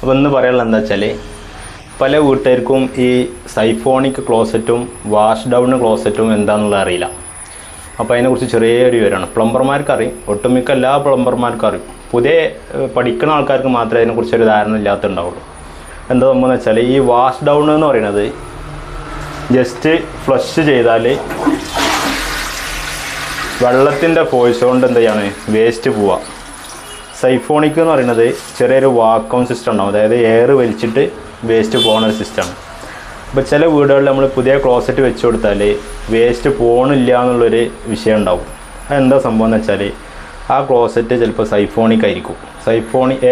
അപ്പോൾ ഇന്ന് പറയാനുള്ളത് എന്താ വെച്ചാൽ പല വീട്ടുകാർക്കും ഈ സൈഫോണിക് ക്ലോസറ്റും വാഷ് ഡൗൺ ക്ലോസറ്റും എന്താണെന്നുള്ളത് അറിയില്ല. അപ്പോൾ അതിനെക്കുറിച്ച് ചെറിയൊരു വിവരമാണ്. പ്ലംബർമാർക്ക് അറിയും, ഒട്ടുമിക്ക എല്ലാ പ്ലംബർമാർക്കും അറിയും. പുതിയ പഠിക്കുന്ന ആൾക്കാർക്ക് മാത്രമേ അതിനെക്കുറിച്ചൊരു ധാരണ ഇല്ലാത്തുണ്ടാവുള്ളൂ. എന്താ സംഭവം എന്ന് വെച്ചാൽ ഈ വാഷ് ഡൗൺ എന്ന് പറയുന്നത് ജസ്റ്റ് ഫ്ലഷ് ചെയ്താൽ വെള്ളത്തിൻ്റെ ഫോഴ്സ് കൊണ്ട് എന്ത് ചെയ്യാണ് വേസ്റ്റ് പോവുക. സൈഫോണിക് എന്ന് പറയുന്നത് ചെറിയൊരു വാക്വം സിസ്റ്റം ഉണ്ടാവും, അതായത് എയർ വലിച്ചിട്ട് വേസ്റ്റ് പോകുന്ന ഒരു സിസ്റ്റമാണ്. അപ്പോൾ ചില വീടുകളിൽ നമ്മൾ പുതിയ ക്ലോസറ്റ് വെച്ച് കൊടുത്താൽ വേസ്റ്റ് പോകണില്ല എന്നുള്ളൊരു വിഷയം ഉണ്ടാവും. അതെന്താ സംഭവം എന്ന് വെച്ചാൽ ആ ക്ലോസറ്റ് ചിലപ്പോൾ സൈഫോണിക് ആയിരിക്കും.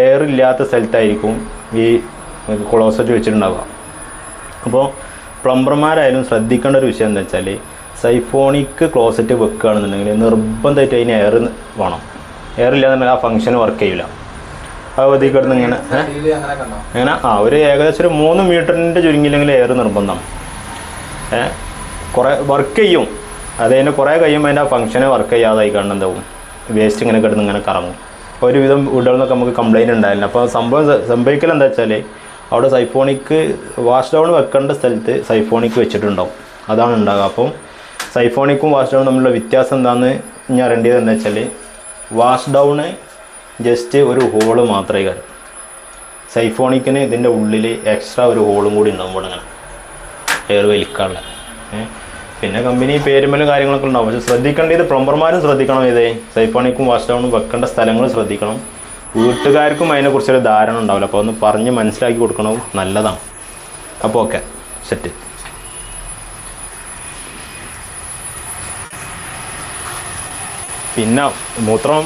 എയർ ഇല്ലാത്ത സ്ഥലത്തായിരിക്കും ഈ ക്ലോസറ്റ് വെച്ചിട്ടുണ്ടാവുക. അപ്പോൾ പ്ലംബർമാരായാലും ശ്രദ്ധിക്കേണ്ട ഒരു വിഷയം എന്താ വെച്ചാൽ സൈഫോണിക് ക്ലോസറ്റ് വെക്കുകയാണെന്നുണ്ടെങ്കിൽ നിർബന്ധമായിട്ട് അതിന് എയർ വേണം. എയർ ഇല്ലാന്നുണ്ടെങ്കിൽ ആ ഫംഗ്ഷൻ വർക്ക് ചെയ്യില്ല. അത് ഒതുക്കി കിടന്ന് ഇങ്ങനെ ഒരു ഏകദേശം ഒരു 3 മീറ്ററിൻ്റെ ചുരുങ്ങിയില്ലെങ്കിൽ എയർ നിർബന്ധമാണ്. കുറേ വർക്ക് ചെയ്യും, അതിൻ്റെ കുറേ കഴിയുമ്പോൾ അതിൻ്റെ ആ ഫംഗ്ഷനെ വർക്ക് ചെയ്യാതായി കാണുന്നുണ്ടാവും. വേസ്റ്റ് ഇങ്ങനെ കിടന്ന് ഇങ്ങനെ കറങ്ങും. അപ്പോൾ ഒരുവിധം വീടുകളിൽ നിന്നൊക്കെ നമുക്ക് കംപ്ലയിൻറ്റ് ഉണ്ടായില്ല. അപ്പോൾ സംഭവിക്കൽ എന്താ വെച്ചാൽ അവിടെ സൈഫോണിക് വാഷ് ഡൗൺ വെക്കേണ്ട സ്ഥലത്ത് സൈഫോണിക് വെച്ചിട്ടുണ്ടാവും, അതാണ് ഉണ്ടാകുക. അപ്പം സൈഫോണിക്കും വാഷ് ഡൗണും തമ്മിലുള്ള വ്യത്യാസം എന്താണെന്ന് ഞാൻ അറിയേണ്ടത് എന്താ വെച്ചാൽ വാഷ് ഡൗണ് ജസ്റ്റ് ഒരു ഹോള് മാത്രമേ കാര്യം. സൈഫോണിക്കിന് ഇതിൻ്റെ ഉള്ളിൽ എക്സ്ട്രാ ഒരു ഹോളും കൂടി ഉണ്ടാവും ഇവിടെ ഇങ്ങനെ എയർ വലിക്കാനുള്ള. പിന്നെ കമ്പനി പേരുമലും കാര്യങ്ങളൊക്കെ ഉണ്ടാവും. പക്ഷേ ശ്രദ്ധിക്കേണ്ടത് പ്ലംബർമാരും ശ്രദ്ധിക്കണം, ഇതേ സൈഫോണിക്കും വാഷ് ഡൗണും വെക്കേണ്ട സ്ഥലങ്ങൾ ശ്രദ്ധിക്കണം. വീട്ടുകാർക്കും അതിനെക്കുറിച്ചൊരു ധാരണ ഉണ്ടാവില്ല. അപ്പോൾ ഒന്ന് പറഞ്ഞ് മനസ്സിലാക്കി കൊടുക്കണത് നല്ലതാണ്. അപ്പോൾ ഓക്കെ, സെറ്റ്. പിന്നെ മൂത്രം